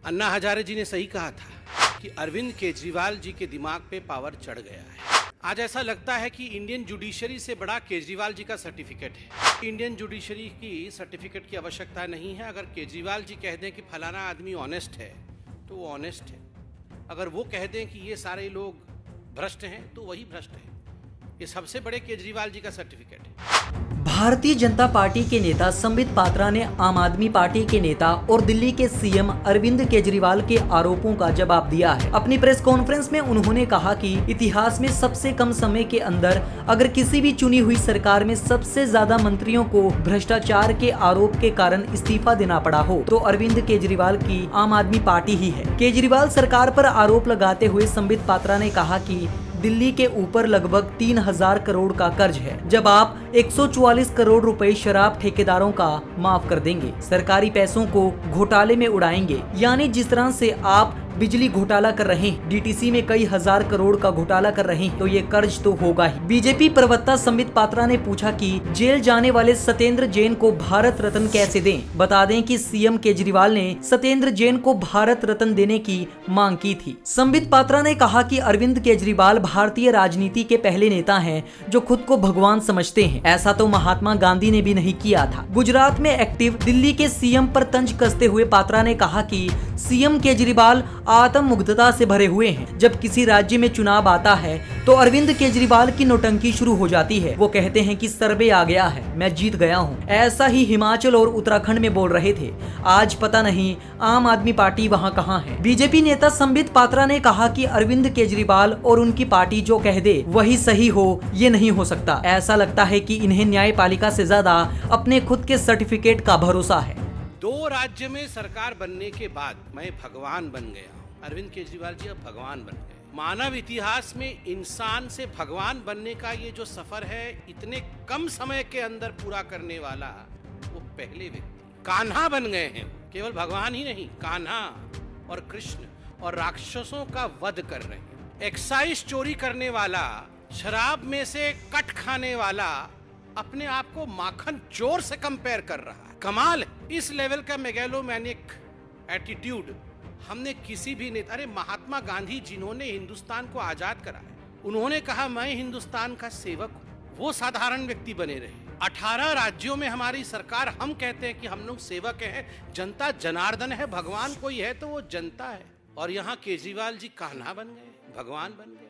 अन्ना हजारे जी ने सही कहा था कि अरविंद केजरीवाल जी के दिमाग पे पावर चढ़ गया है। आज ऐसा लगता है कि इंडियन जुडिशरी से बड़ा केजरीवाल जी का सर्टिफिकेट है। इंडियन जुडिशरी की सर्टिफिकेट की आवश्यकता नहीं है। अगर केजरीवाल जी कह दें कि फलाना आदमी ऑनेस्ट है तो वो ऑनेस्ट है। अगर वो कह दें कि ये सारे लोग भ्रष्ट हैं तो वही भ्रष्ट है। ये सबसे बड़े केजरीवाल जी का सर्टिफिकेट है। भारतीय जनता पार्टी के नेता संबित पात्रा ने आम आदमी पार्टी के नेता और दिल्ली के सीएम अरविंद केजरीवाल के आरोपों का जवाब दिया है। अपनी प्रेस कॉन्फ्रेंस में उन्होंने कहा कि इतिहास में सबसे कम समय के अंदर अगर किसी भी चुनी हुई सरकार में सबसे ज्यादा मंत्रियों को भ्रष्टाचार के आरोप के कारण इस्तीफा देना पड़ा हो तो अरविंद केजरीवाल की आम आदमी पार्टी ही है। केजरीवाल सरकार पर आरोप लगाते हुए संबित पात्रा ने कहा कि दिल्ली के ऊपर लगभग 3000 करोड़ का कर्ज है। जब आप 144 करोड़ रुपए शराब ठेकेदारों का माफ कर देंगे, सरकारी पैसों को घोटाले में उड़ाएंगे, यानी जिस तरह से आप बिजली घोटाला कर रहे हैं, डीटीसी में कई हजार करोड़ का घोटाला कर रहे हैं, तो ये कर्ज तो होगा ही। बीजेपी प्रवक्ता संबित पात्रा ने पूछा कि जेल जाने वाले सत्येंद्र जैन को भारत रत्न कैसे दें। बता दें कि सीएम केजरीवाल ने सत्येंद्र जैन को भारत रत्न देने की मांग की थी। संबित पात्रा ने कहा कि अरविंद केजरीवाल भारतीय राजनीति के पहले नेता हैं जो खुद को भगवान समझते हैं। ऐसा तो महात्मा गांधी ने भी नहीं किया था। गुजरात में एक्टिव दिल्ली के सीएम पर तंज कसते हुए पात्रा ने कहा कि सीएम केजरीवाल आत्म मुग्धता से भरे हुए हैं। जब किसी राज्य में चुनाव आता है तो अरविंद केजरीवाल की नौटंकी शुरू हो जाती है। वो कहते हैं कि सर्वे आ गया है, मैं जीत गया हूँ। ऐसा ही हिमाचल और उत्तराखंड में बोल रहे थे। आज पता नहीं आम आदमी पार्टी वहाँ कहाँ है। बीजेपी नेता संबित पात्रा ने कहा कि अरविंद केजरीवाल और उनकी पार्टी जो कह दे वही सही हो, ये नहीं हो सकता। ऐसा लगता है कि इन्हें न्यायपालिका से ज्यादा अपने खुद के सर्टिफिकेट का भरोसा है। 2 राज्य में सरकार बनने के बाद मैं भगवान बन गया हूँ। अरविंद केजरीवाल जी अब भगवान बन गए। मानव इतिहास में इंसान से भगवान बनने का ये जो सफर है, इतने कम समय के अंदर पूरा करने वाला वो पहले व्यक्ति कान्हा बन गए हैं। केवल भगवान ही नहीं, कान्हा और कृष्ण और राक्षसों का वध कर रहे हैं। एक्साइज चोरी करने वाला, शराब में से कट खाने वाला अपने आप को माखन चोर से कंपेयर कर रहा है। कमाल है। इस लेवल का मेगैलोमैनिक एटीट्यूड हमने किसी भी नेता, अरे महात्मा गांधी जिन्होंने हिंदुस्तान को आजाद कराया, उन्होंने कहा मैं हिंदुस्तान का सेवक हूं। वो साधारण व्यक्ति बने रहे। 18 राज्यों में हमारी सरकार, हम कहते हैं कि हम लोग सेवक हैं, जनता जनार्दन है, भगवान कोई है तो वो जनता है। और यहाँ केजरीवाल जी कान्हा बन गए, भगवान बन गए।